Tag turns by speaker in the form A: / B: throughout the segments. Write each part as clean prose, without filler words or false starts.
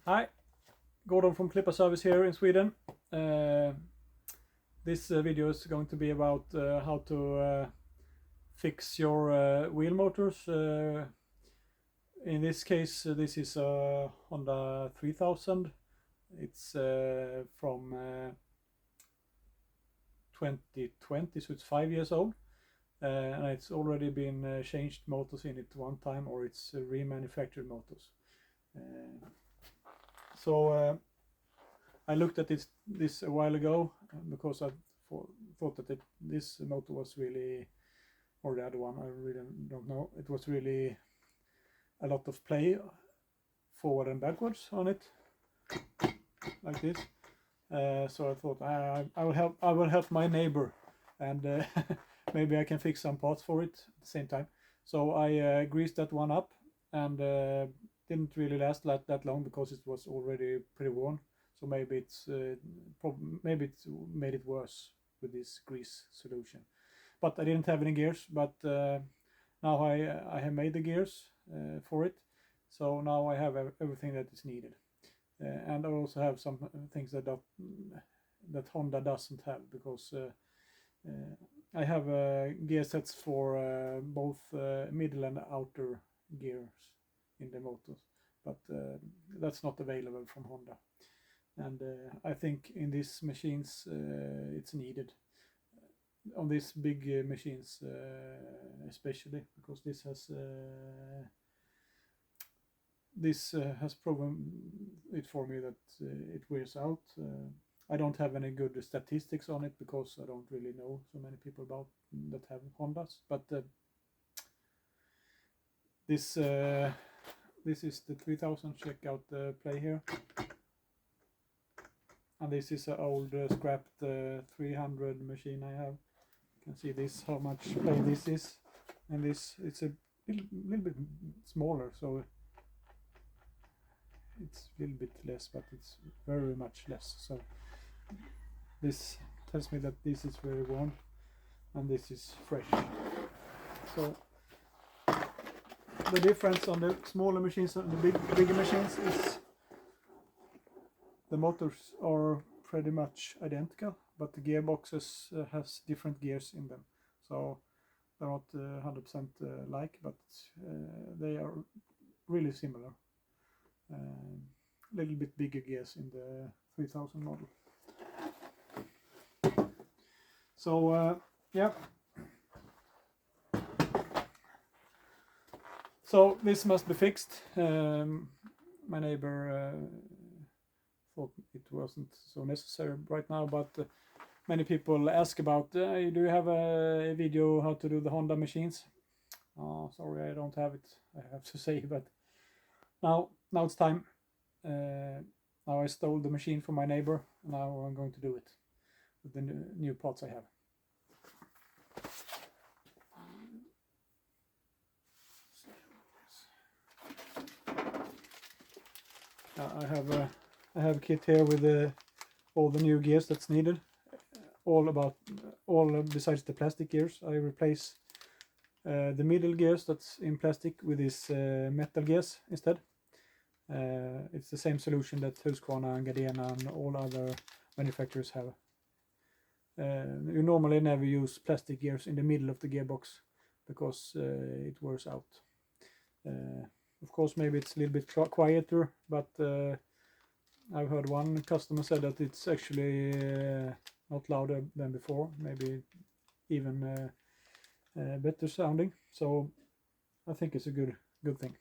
A: Hi, Gordon from Clipper Service here in Sweden. This video is going to be about how to fix your wheel motors. In this case, this is a Honda 3000. It's from 2020, so it's 5 years old. And it's already been changed motors in it one time, or it's remanufactured motors. So I looked at this a while ago because I thought that this motor was really, or the other one, I really don't know, it was really a lot of play forward and backwards on it, like this. So I thought I will help my neighbor, and maybe I can fix some parts for it at the same time. So I greased that one up, and didn't really last that long because it was already pretty worn. So maybe it's maybe it made it worse with this grease solution. But I didn't have any gears. But now I have made the gears for it. So now I have everything that is needed. And I also have some things that Honda doesn't have, because I have gear sets for both middle and outer gears in the motors, but that's not available from Honda. And I think in these machines it's needed, on these big machines especially, because this has proven it for me that it wears out. I don't have any good statistics on it because I don't really know so many people about that have Hondas, but this is the 3000. Check out the play here. And this is an old scrapped 300 machine I have. You can see this, how much play this is, and this, it's a little bit smaller, so it's a little bit less, but it's very much less. So this tells me that this is very worn and this is fresh. So the difference on the smaller machines and the bigger machines is the motors are pretty much identical, but the gearboxes has different gears in them. So they're not 100% like, but they are really similar. Little bit bigger gears in the 3000 model. So yeah. So this must be fixed. My neighbor thought it wasn't so necessary right now, but many people ask about, do you have a video how to do the Honda machines? Oh, sorry, I don't have it, I have to say, but now it's time. Now I stole the machine from my neighbor, and now I'm going to do it with the new parts I have. I have a kit here with all the new gears that's needed. All besides the plastic gears. I replace the middle gears that's in plastic with these metal gears instead. It's the same solution that Husqvarna and Gardena and all other manufacturers have. You normally never use plastic gears in the middle of the gearbox because it wears out. Of course, maybe it's a little bit quieter, but I've heard one customer said that it's actually not louder than before, maybe even better sounding. So I think it's a good thing.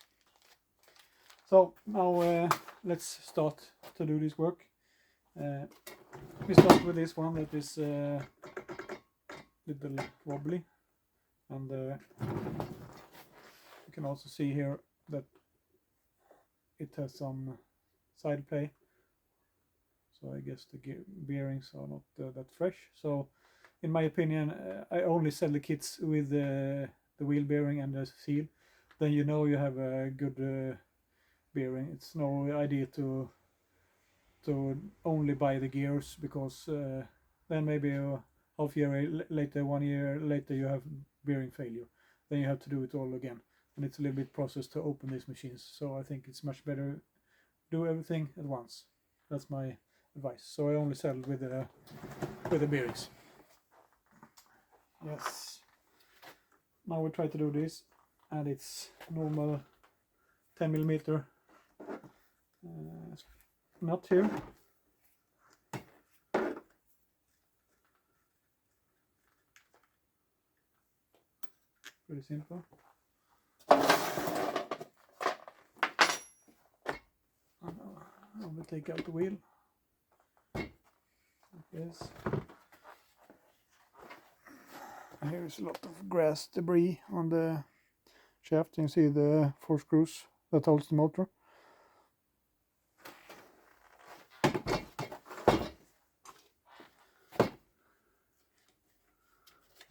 A: So now let's start to do this work. We start with this one that is a little wobbly, and you can also see here that it has some side play. So I guess the bearings are not that fresh. So in my opinion, I only sell the kits with the wheel bearing and the seal. Then you know you have a good bearing. It's no idea to only buy the gears, because then maybe half year later, 1 year later, you have bearing failure. Then you have to do it all again, and it's a little bit process to open these machines. So I think it's much better do everything at once. That's my advice. So I only sell with the bearings. Yes. Now we try to do this, and it's normal 10 millimeter nut here. Pretty simple. I will take out the wheel. Yes. Here is a lot of grass debris on the shaft. You can see the 4 screws that holds the motor.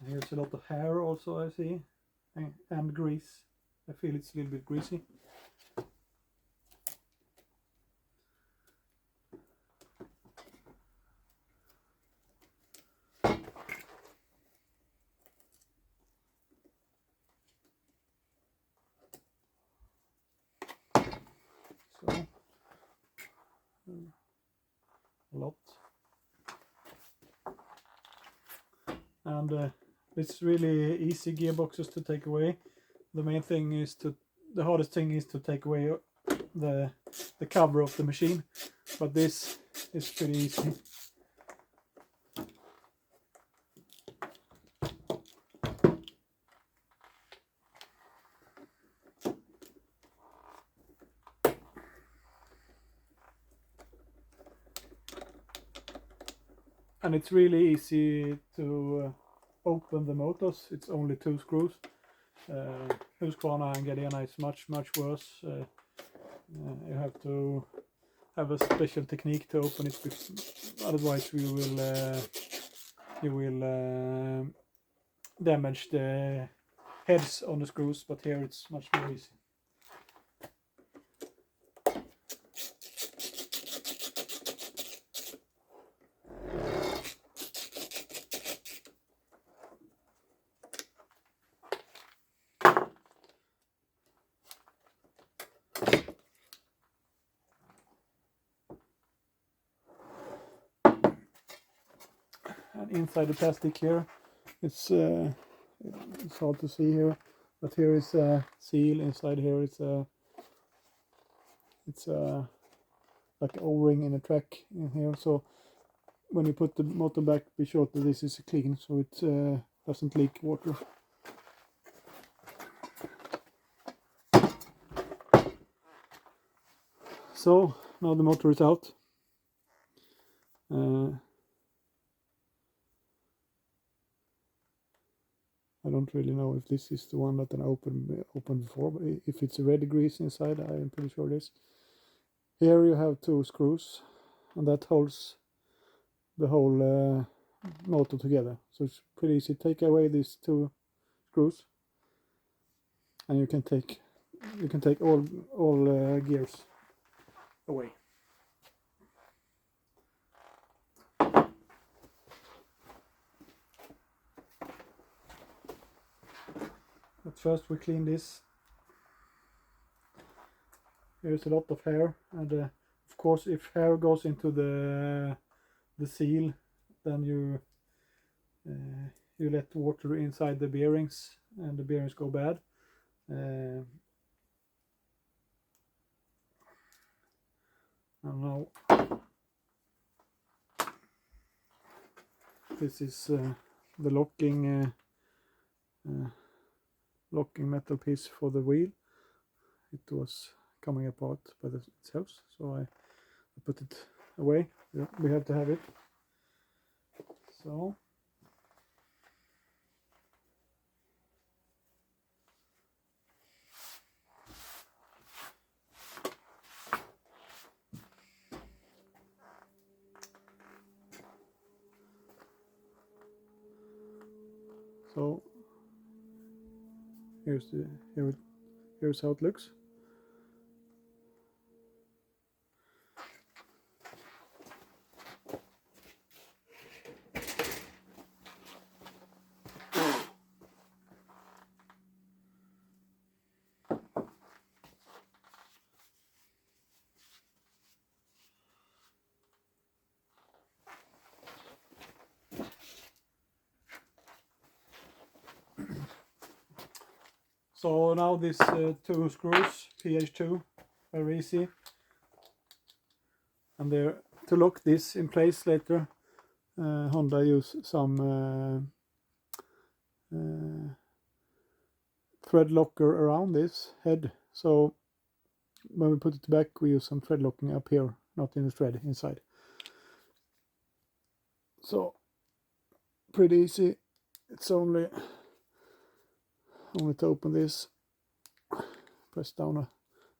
A: Here's a lot of hair also, I see, and grease. I feel it's a little bit greasy. So, a lot. And it's really easy gearboxes to take away. The main thing is the hardest thing is to take away the cover of the machine, but this is pretty easy. And it's really easy to open the motors. It's only 2 screws. Husqvarna and Gardena is much worse. You have to have a special technique to open it, otherwise you will damage the heads on the screws. But here it's much more easy. And inside the plastic here, it's hard to see here, but here is a seal. Inside here it's like an O-ring in a track in here. So when you put the motor back, be sure that this is clean, so it doesn't leak water. So now the motor is out. I don't really know if this is the one that I opened before, but if it's a red grease inside, I am pretty sure it is. Here you have 2 screws, and that holds the whole motor together. So it's pretty easy. Take away these 2 screws, and you can take all gears away. But first we clean this. There's a lot of hair, and of course if hair goes into the seal, then you let water inside the bearings, and the bearings go bad. And now this is the locking metal piece for the wheel. It was coming apart by itself, so I put it away. We have to have it. So here's how it looks. So now these 2 screws, PH2, very easy. And there, to lock this in place later, Honda use some thread locker around this head. So when we put it back, we use some thread locking up here, not in the thread, inside. So pretty easy. It's only to open this, press down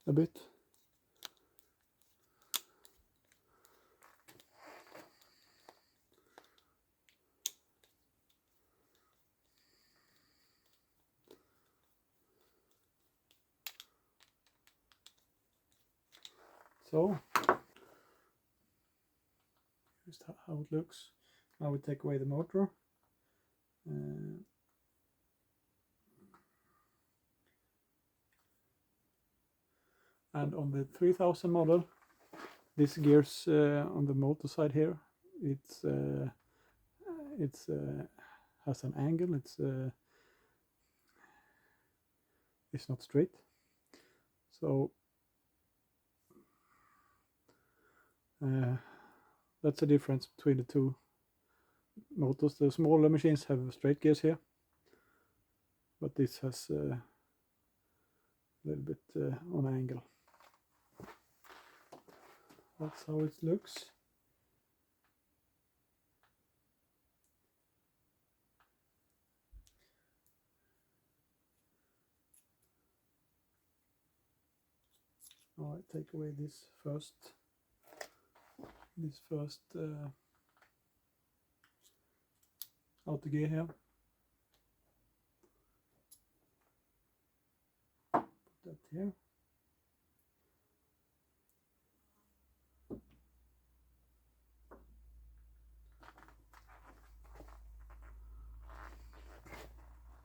A: a bit. So here's how it looks. Now we take away the motor. And on the 3000 model, this gears on the motor side here, it's has an angle. It's not straight. So that's the difference between the 2 motors. The smaller machines have straight gears here, but this has a little bit on angle. That's how it looks. Now I take away this first outer gear here. Put that here.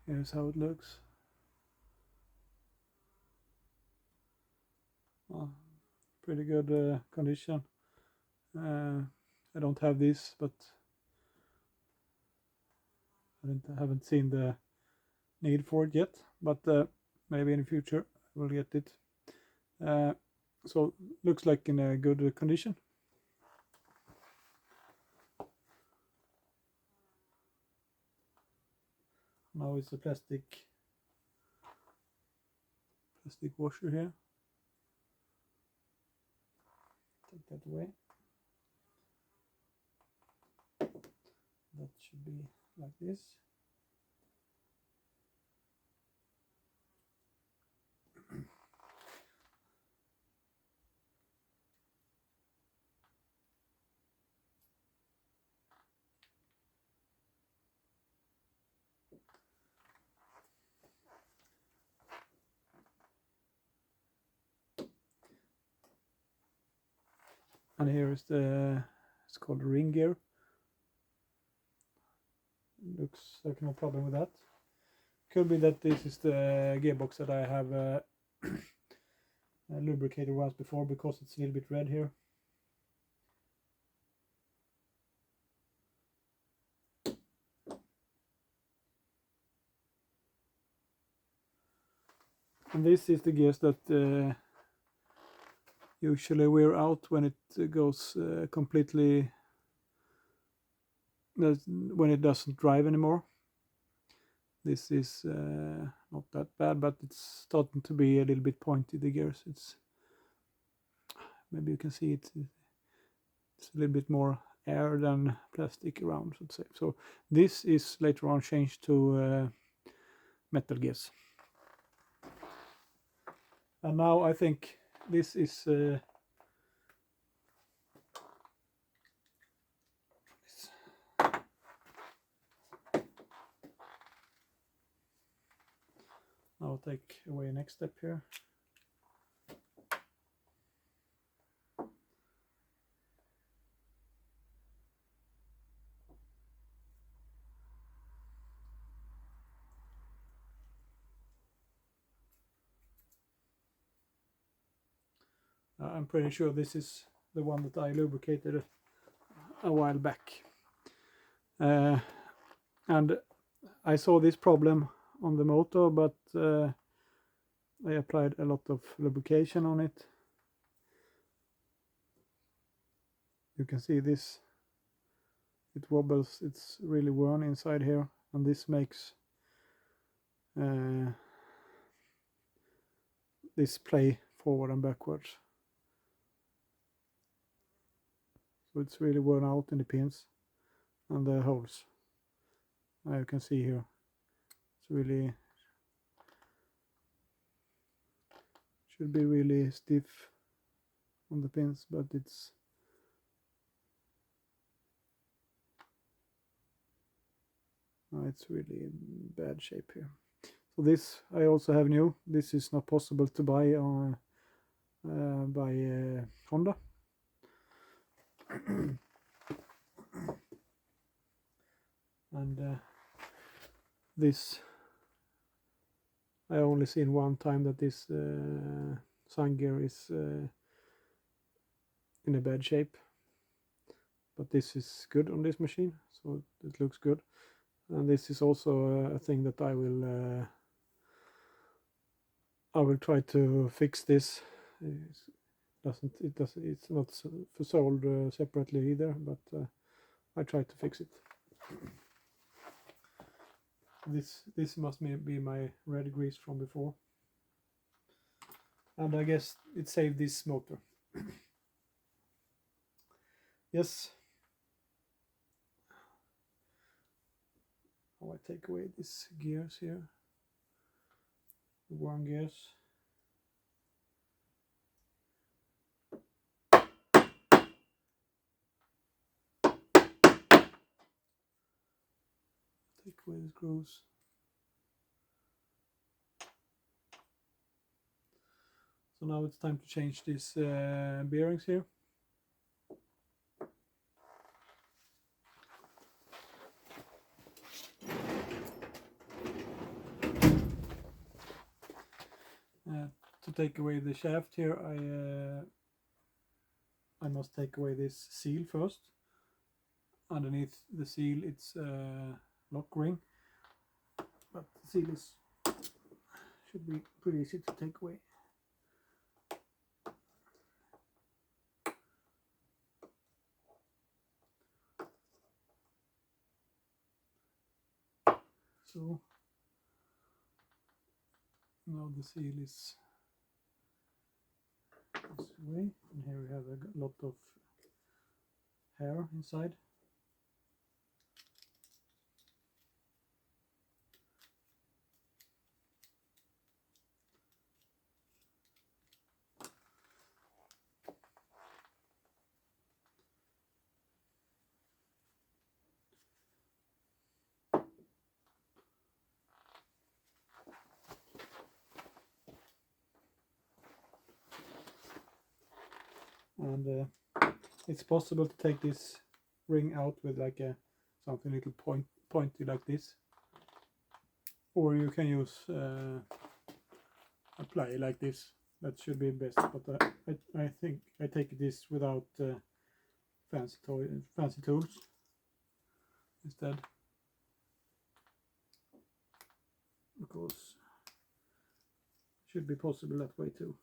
A: Here's how it looks. Pretty good condition. I don't have this, but I haven't seen the need for it yet, but maybe in the future we'll get it. So looks like in a good condition. Now it's a plastic washer here. Take that away. That should be like this. And here is it's called ring gear. Looks like no problem with that. Could be that this is the gearbox that I have lubricated once before, because it's a little bit red here. And this is the gears that usually wear out when it goes completely, when it doesn't drive anymore. This is not that bad, but it's starting to be a little bit pointy, the gears. It's, maybe you can see it's a little bit more air than plastic around, so to say. So this is later on changed to metal gears. And now I think this is I'll take away next step here. I'm pretty sure this is the one that I lubricated a while back. And I saw this problem on the motor, but I applied a lot of lubrication on it. You can see this, it wobbles, it's really worn inside here, and this makes this play forward and backwards. So it's really worn out in the pins and the holes. Now you can see here, it's really, should be really stiff on the pins, but it's really in bad shape here. So this I also have new. This is not possible to buy by Honda. And this I only seen one time that this sun gear is in a bad shape, but this is good on this machine, so it looks good. And this is also a thing that I will try to fix this. It's not sold separately either, but I try to fix it. This must be my red grease from before, and I guess it saved this motor. Yes. How I take away these gears here, the worm gears. Take away the screws. So now it's time to change these bearings here. To take away the shaft here, I must take away this seal first. Underneath the seal it's a lock ring, but the seal should be pretty easy to take away. So now the seal is this way, and here we have a lot of hair inside. And it's possible to take this ring out with like something little pointy like this, or you can use a ply like this. That should be best, but I think I take this without fancy tools instead, because it should be possible that way too.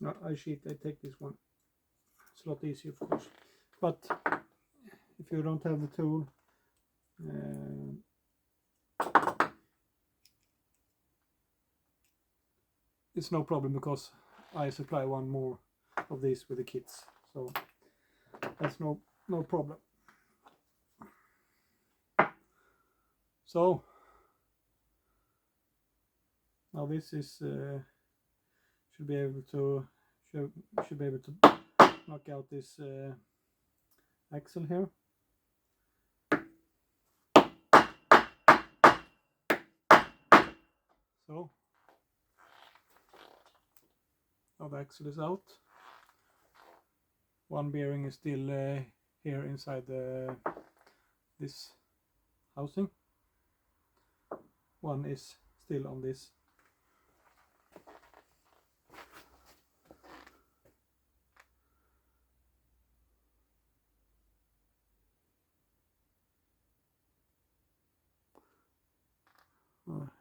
A: No, I cheat, I take this one. It's a lot easier, of course. But if you don't have the tool, it's no problem, because I supply one more of these with the kits, so that's no problem. So now this is should be able to knock out this axle here. So now the axle is out. One bearing is still here inside this housing. One is still on this.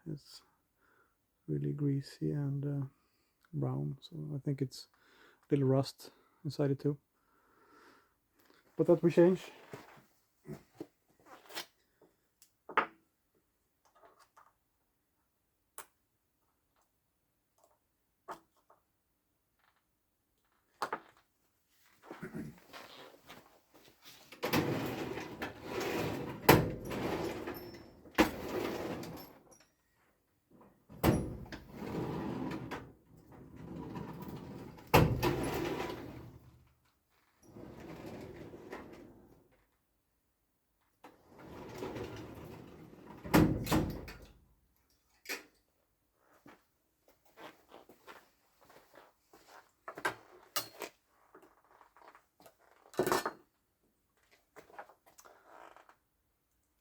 A: It's really greasy and brown, so I think it's a little rust inside it too. But that we change.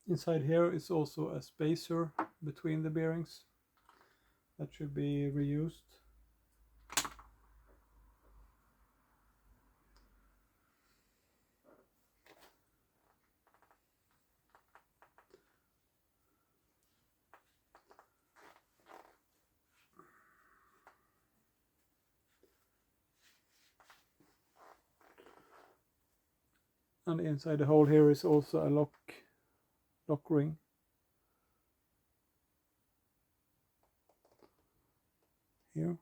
A: Inside here is also a spacer between the bearings that should be reused. And inside the hole here is also a lock ring. Here.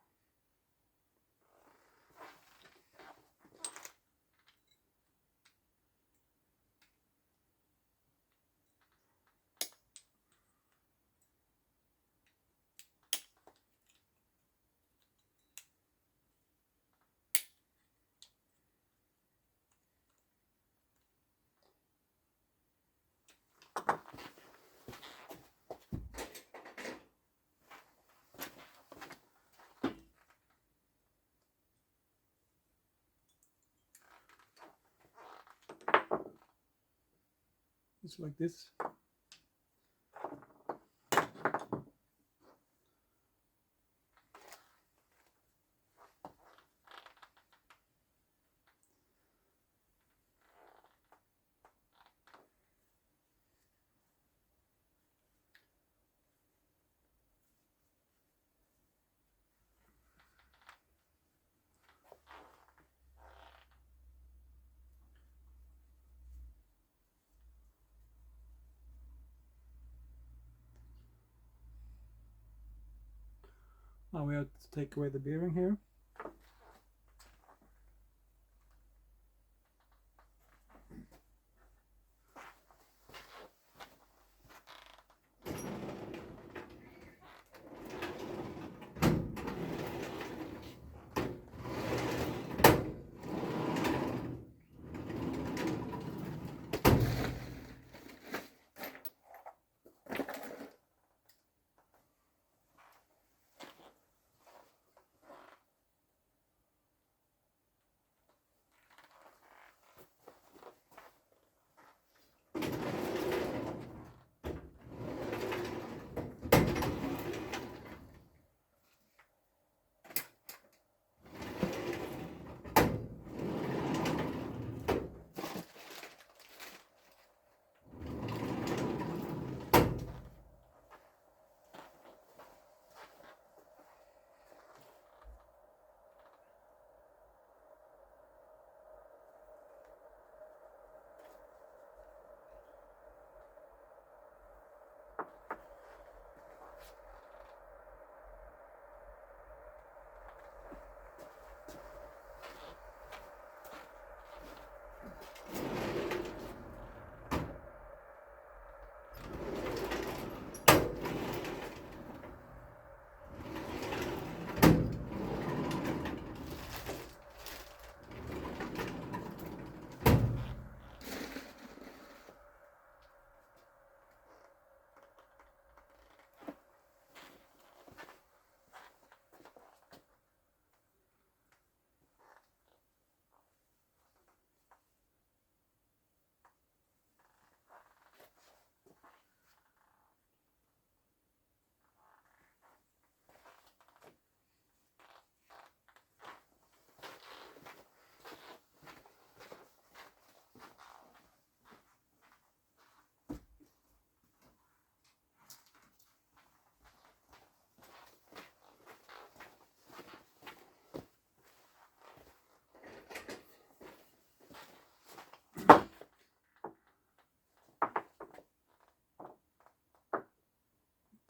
A: It's like this. Now we have to take away the bearing here.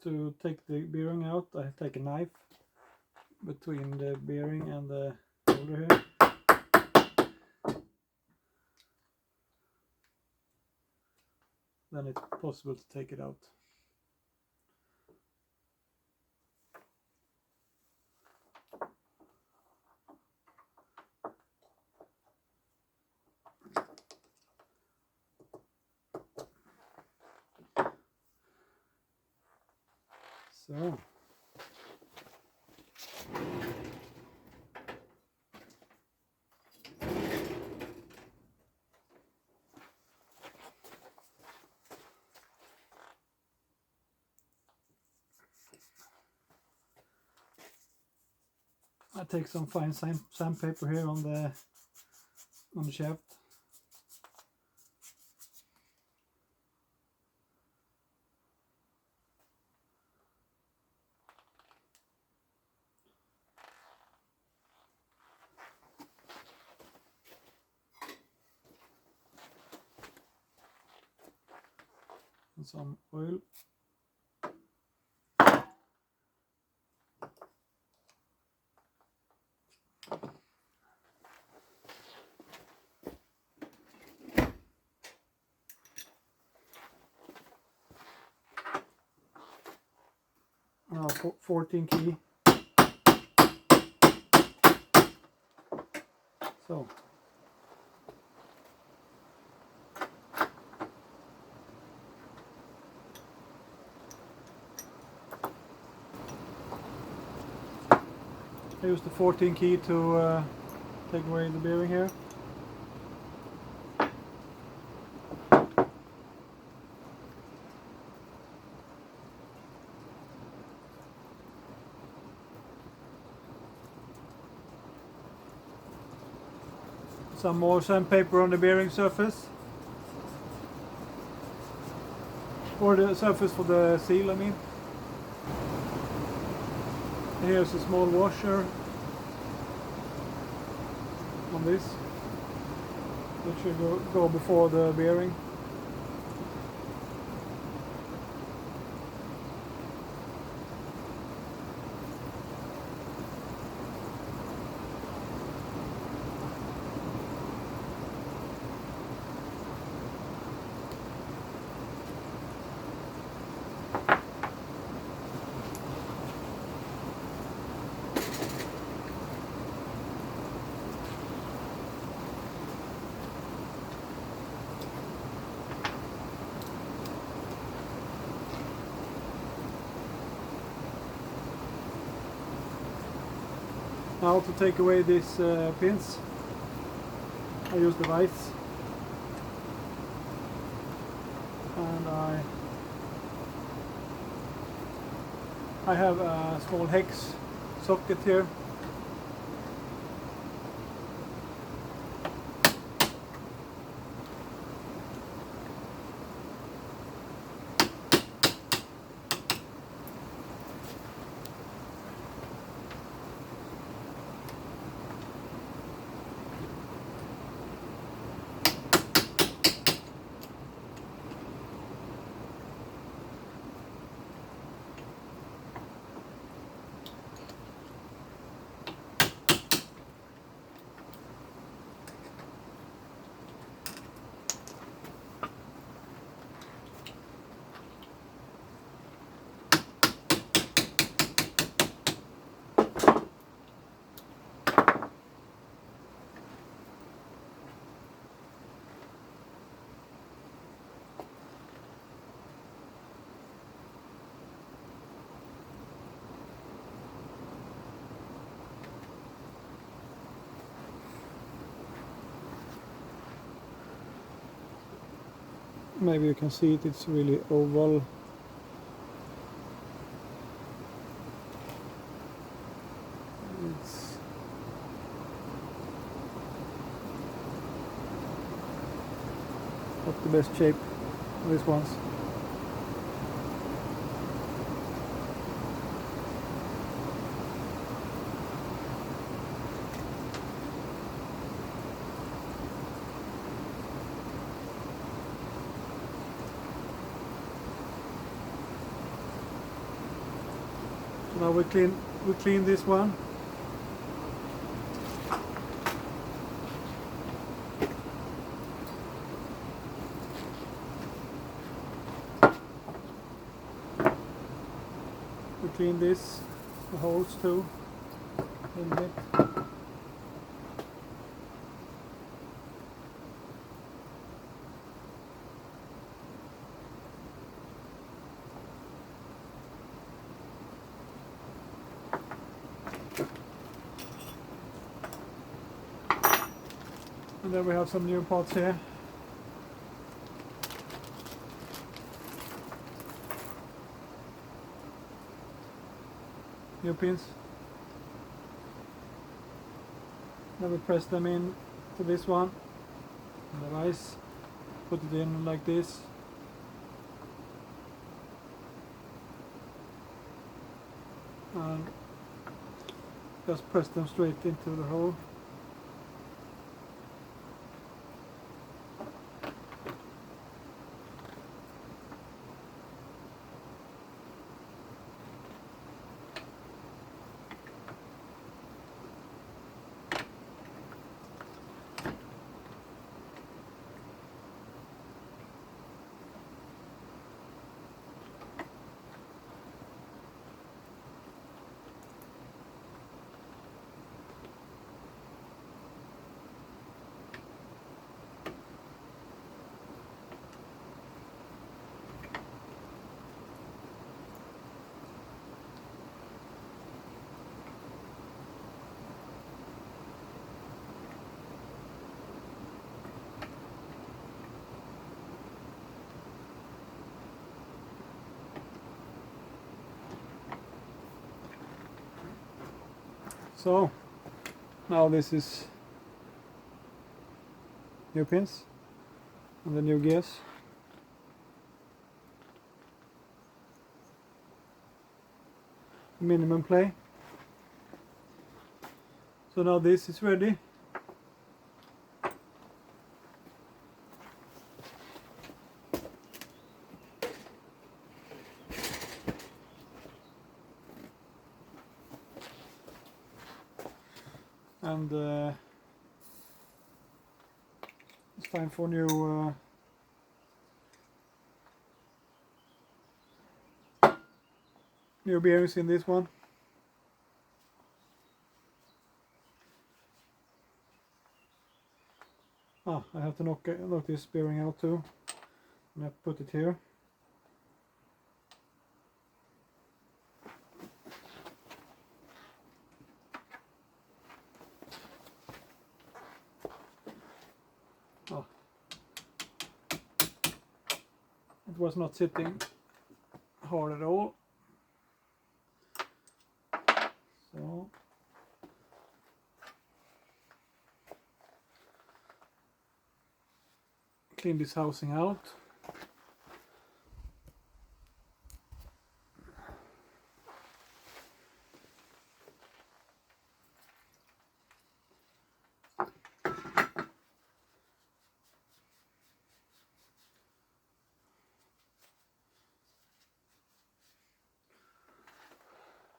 A: To take the bearing out, I take a knife between the bearing and the holder here. Then it's possible to take it out. So. I take some fine sandpaper here on the shaft. And some oil. Now 14 key. So. I use the 14 key to take away the bearing here. Some more sandpaper on the bearing surface, or the surface for the seal, I mean. Here's a small washer on this, which should go before the bearing. Now to take away these pins, I use the vise, and I have a small hex socket here. Maybe you can see it, it's really oval. It's not the best shape, these ones. Now we clean this one. We clean this, the holes too, a little bit. And then we have some new parts here. New pins. Then we press them in to this one, the vise, put it in like this. And just press them straight into the hole. So now this is new pins and the new gears. Minimum play. So now this is ready. And it's time for new bearings in this one. I have to knock this bearing out too. And I put it here. It was not sitting hard at all. So clean this housing out.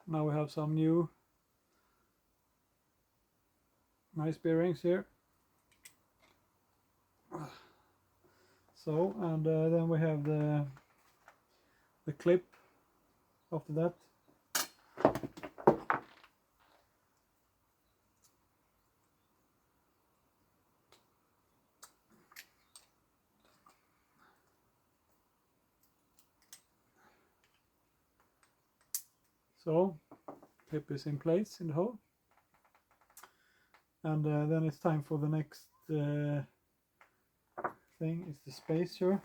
A: Now we have some new nice bearings here. So, and then we have the clip after that. So, clip is in place in the hole. And then it's time for the next thing, is the spacer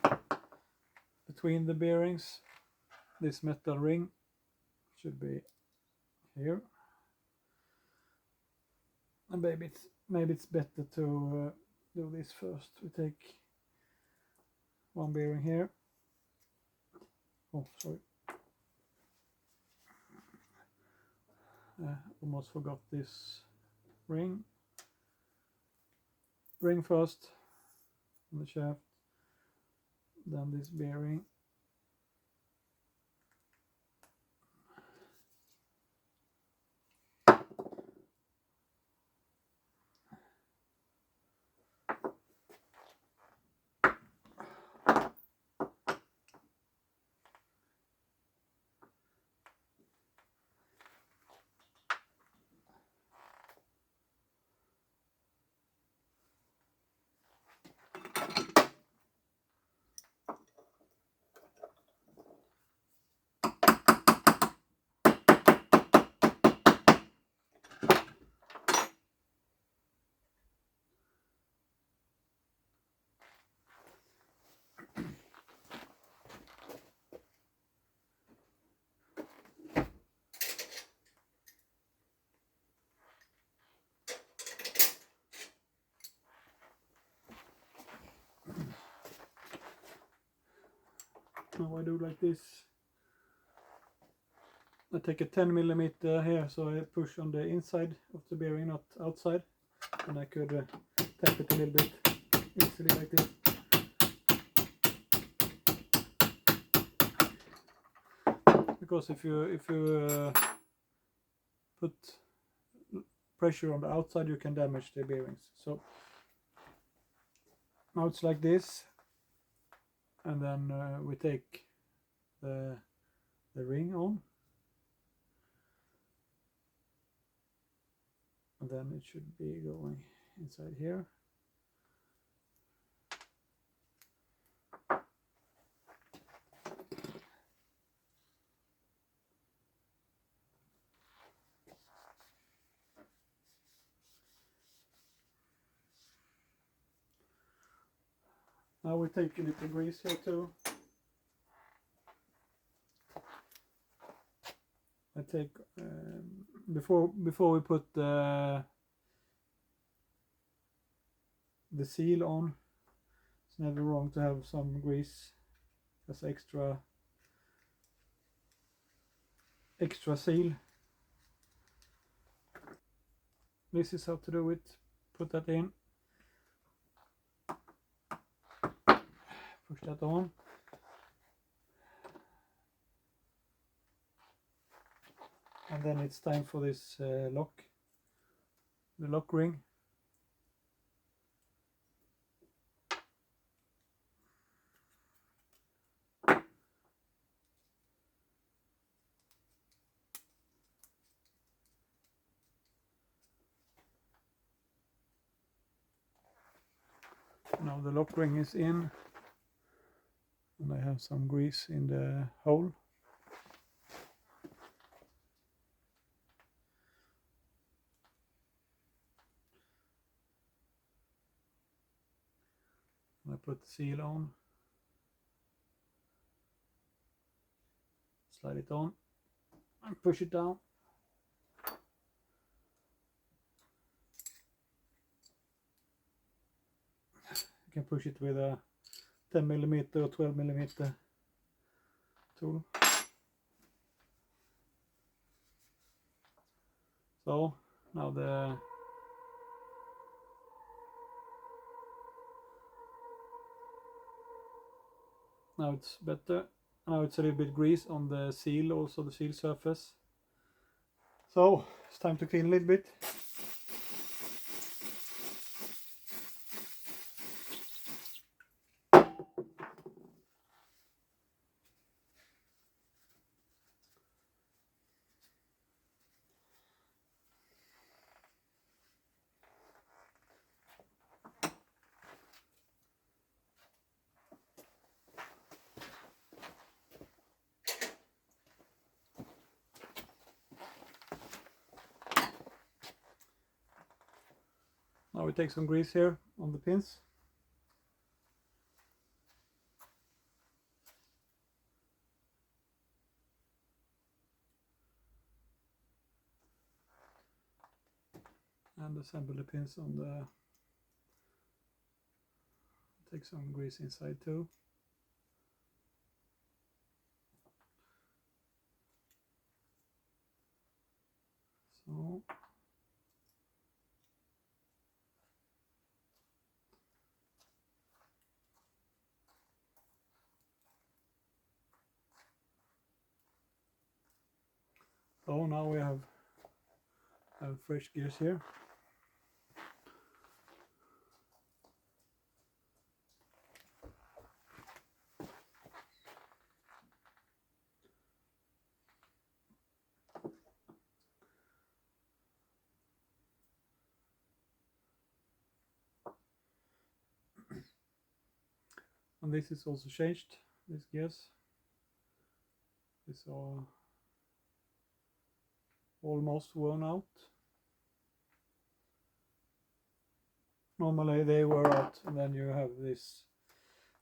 A: between the bearings. This metal ring should be here. And maybe it's better to do this first. We take one bearing here. Oh, sorry. Almost forgot this ring. Ring first on the shaft, then this bearing. Now I do like this. I take a 10mm here, so I push on the inside of the bearing, not outside, and I could tap it a little bit easily like this. Because if you put pressure on the outside, you can damage the bearings. So now it's like this, and then we take the ring on, and then it should be going inside here. Now we take a little grease here too. I take before we put the seal on. It's never wrong to have some grease as extra seal. This is how to do it. Put that in, push that on, and then it's time for this the lock ring. Now the lock ring is in, and I have some grease in the hole. I put the seal on, slide it on, and push it down. You can push it with a 10mm or 12mm tool. So now now it's better. Now it's a little bit grease on the seal, also the seal surface. So it's time to clean a little bit. Now we take some grease here on the pins. And assemble the pins on the, take some grease inside too. So now we have fresh gears here. And this is also changed, these gears. These are almost worn out. Normally they wear out, and then you have this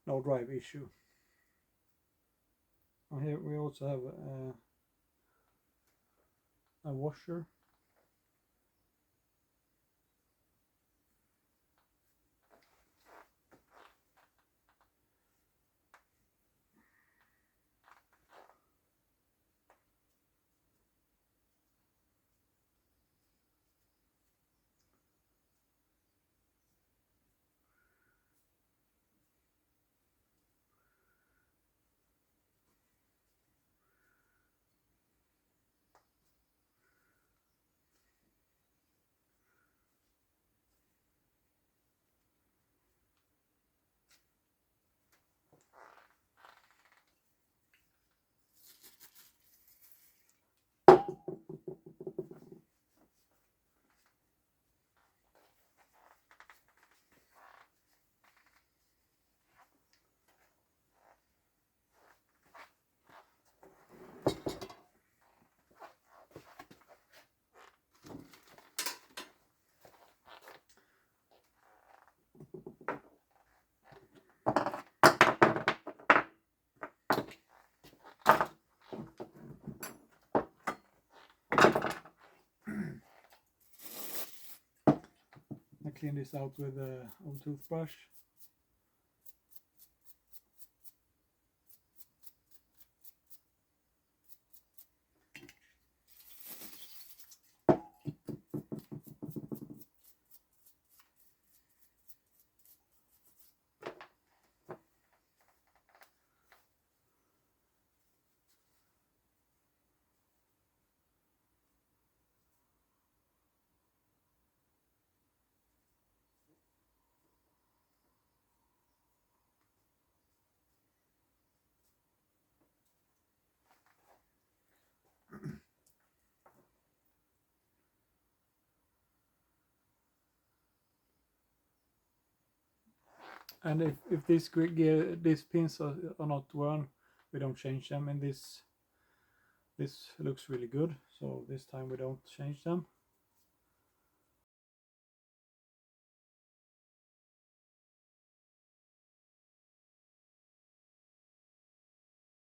A: no drive issue. And here we also have a washer. clean this out with a old toothbrush. And if these pins are not worn, we don't change them. And this looks really good, so this time we don't change them.